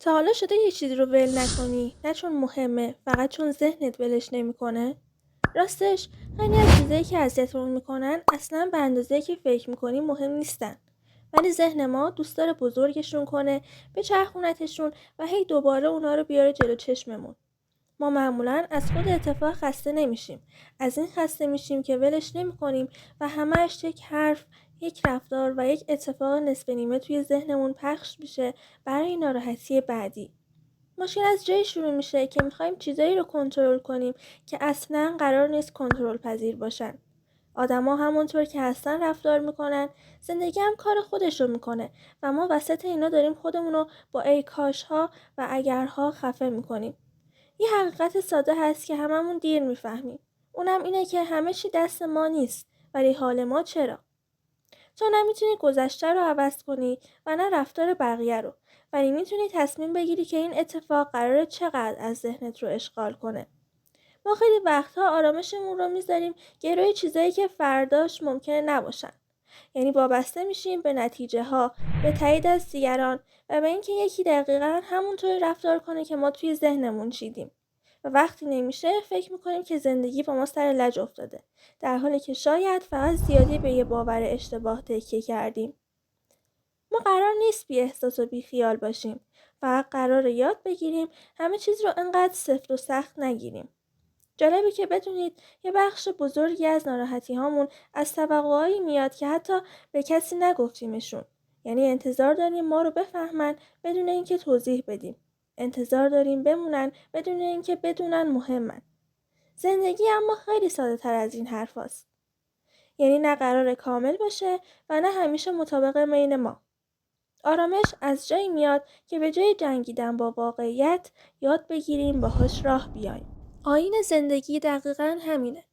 تا حالا شده یه چیزی رو ول نکنی، نه چون مهمه، فقط چون ذهنت ولش نمیکنه؟ راستش خیلی از چیزایی که اذیتمون میکنن اصلا به اندازه‌ای که فکر میکنیم مهم نیستن، ولی ذهن ما دوست داره بزرگشون کنه، بچرخونتشون و هی دوباره اونا رو بیاره جلو چشممون. ما معمولا از خود اتفاق خسته نمیشیم، از این خسته میشیم که ولش نمیکنیم و همه‌اش یک حرف، یک رفتار و یک اتفاق نصف نیمه توی ذهنمون پخش میشه برای ناراحتی بعدی. مشکل از جایی شروع میشه که میخوایم چیزایی رو کنترل کنیم که اصلا قرار نیست کنترل پذیر باشن. آدما همونطور که هستن رفتار میکنن، زندگی هم کار خودش رو میکنه و ما وسط اینا داریم خودمون رو با ای کاش ها و اگرها خفه میکنیم. یه حقیقت ساده هست که هممون دیر میفهمیم. اونم اینه که همه چی دست ما نیست، ولی حال ما چرا؟ تو نمیتونی گذشته رو عوض کنی و نه رفتار بقیه رو، ولی میتونی تصمیم بگیری که این اتفاق قراره چقدر از ذهنت رو اشغال کنه. ما خیلی وقتها آرامشمون رو میذاریم گروی چیزایی که فرداش ممکنه نباشن. یعنی وابسته میشیم به نتیجه ها، به تایید از دیگران و به اینکه یکی دقیقا همونطوری رفتار کنه که ما توی ذهنمون چیدیم. و وقتی نمیشه فکر میکنیم که زندگی با ما سر لج افتاده، در حالی که شاید فقط زیادی به یه باور اشتباه تکیه کردیم. ما قرار نیست بی احساس و بی خیال باشیم، فقط قراره یاد بگیریم همه چیز رو انقدر سفت و سخت نگیریم. جالبه که بدونید یه بخش بزرگی از ناراحتی هامون از توقعایی میاد که حتی به کسی نگفتیمشون. یعنی انتظار داریم ما رو بفهمن بدون اینکه توضیح بدیم. انتظار داریم بمونن بدون اینکه بدونن مهمن. زندگی اما خیلی ساده تر از این حرف هست. یعنی نه قرار کامل باشه و نه همیشه مطابق میل ما. آرامش از جایی میاد که به جای جنگیدن با واقعیت یاد بگیریم باهاش راه بیایم. آیین زندگی دقیقاً همینه.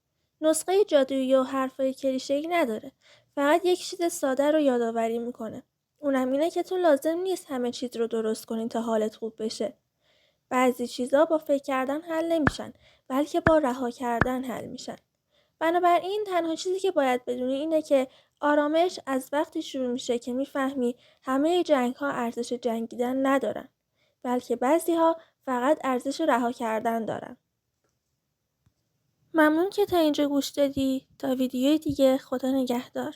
نسخه جادویی و حرفای کلیشه‌ای نداره. فقط یک چیز ساده رو یادآوری میکنه. اونم اینه که تو لازم نیست همه چیز رو درست کنی تا حالت خوب بشه. بعضی چیزا با فکر کردن حل نمیشن، بلکه با رها کردن حل میشن. بنابراین تنها چیزی که باید بدونی اینه که آرامش از وقتی شروع میشه که میفهمی همه جنگ‌ها ارزش جنگیدن ندارن، بلکه بعضی‌ها فقط ارزش رها کردن دارن. ممنون که تا اینجا گوش دادی. تا ویدیوی دیگه، خدا نگهدار.